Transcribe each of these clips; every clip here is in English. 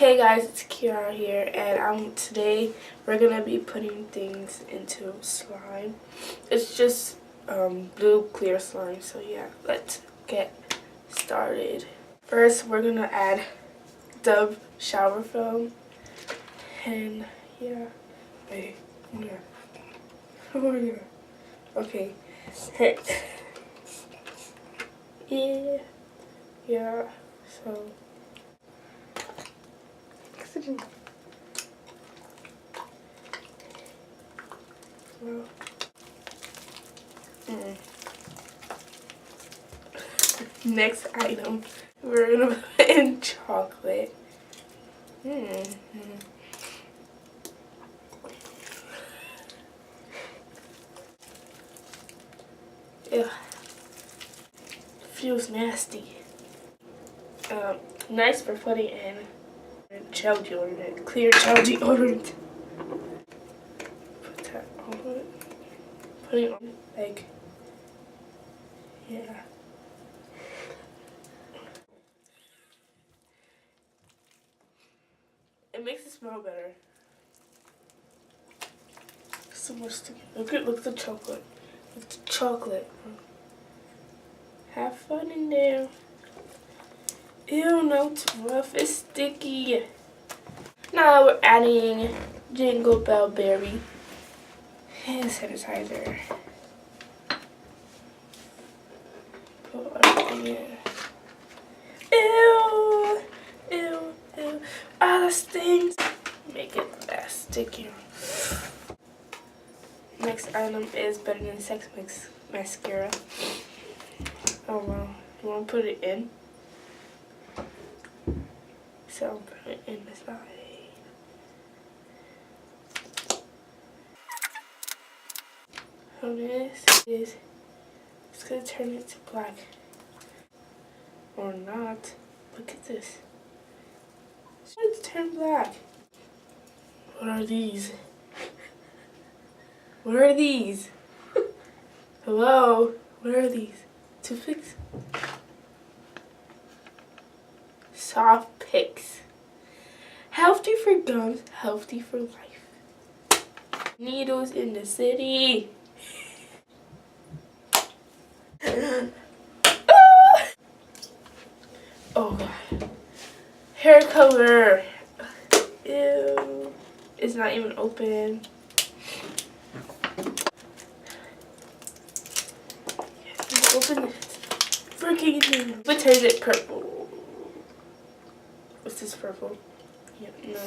Hey guys, it's Kiara here, and today we're gonna be putting things into slime. It's just blue clear slime, so yeah, let's get started. First, we're gonna add Dove shower foam, and yeah, wait, yeah, oh yeah, okay, yeah, so. Well, next item, we're gonna put in chocolate. Ugh. Feels nasty. Nice for putting in gel deodorant, clear gel deodorant. Put that on it. Put it on, like, yeah. It makes it smell better. So much sticky. Look at the chocolate. Look at the chocolate. Have fun in there. Ew, no, it's rough. It's sticky. Now we're adding Jingle Bell Berry hand sanitizer. Put everything in. Ew, ew, ew. Ah, that stings. Make it less stickier. Next item is Better Than Sex Mix mascara. Oh wow, you want to put it in? So I'll put it in the side. So this is, it's gonna turn it to black. Or not. Look at this. It's going to turn black. What are these? What are these? Hello? What are these? Toothpicks? Soft picks. Healthy for gums, healthy for life. Needles in the city. Oh god. Hair color. Ew. It's not even open. Open it. Freaking thing. What turns it purple? What's this purple? Yeah, no.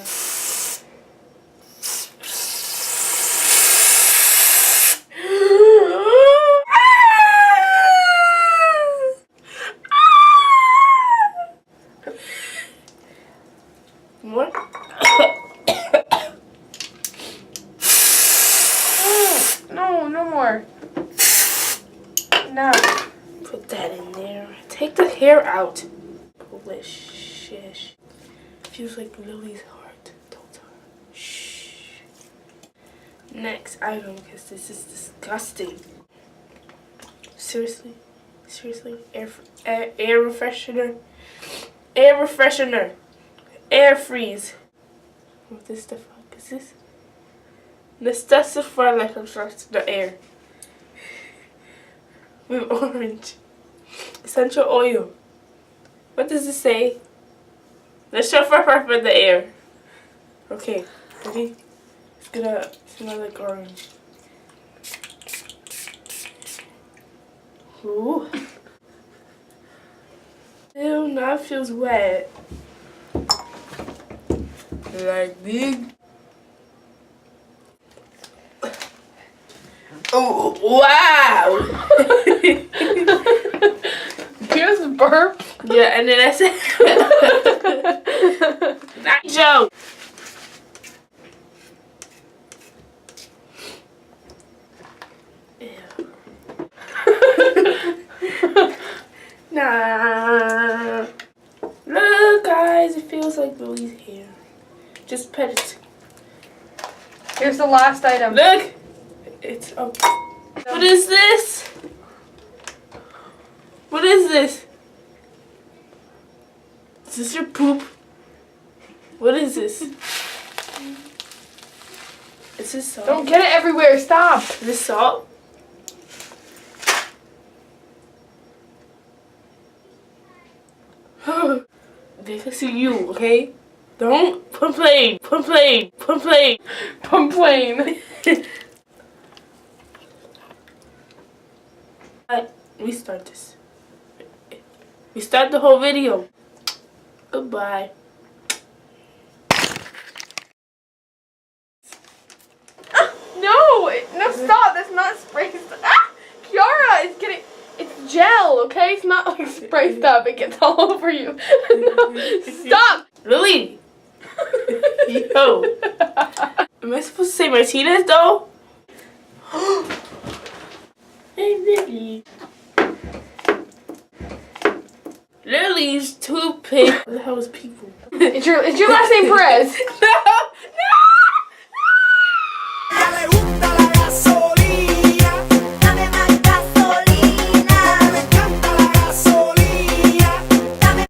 More? No more. No. Put that in there. Take the hair out. Delicious. Feels like Lily's heart. Don't tell her. Shh. Next item, because this is disgusting. Seriously? Seriously? Air freshener. Air freshener. Air freeze. What the fuck is this? This does feel like the air. With orange. Essential oil. What does it say? Let's show for the air. Okay, ready? It's gonna smell like orange. Ooh. Ew, now it feels wet. Like big. Oh, wow! Here's burp. Yeah, and then I said, not joke. Ew. Nah. Look, guys, it feels like Lily's hair. Just pet it. Here's the last item. Look! It's up. What is this? What is this? Is this your poop? What is this? Is this salt? Don't get it everywhere. Stop. Is this salt? This is you, okay? Don't complain. Complain. Complain. Complain. Restart this. Restart the whole video. Goodbye. No, no, stop. That's not spray stuff. Ah, Kiara is getting. It's gel, okay? It's not like spray stuff. It gets all over you. No, stop. Lily. Yo. Am I supposed to say Martinez though? Hey, Lily. Lily's toothpick. What the hell is people? It's your last name Perez. No.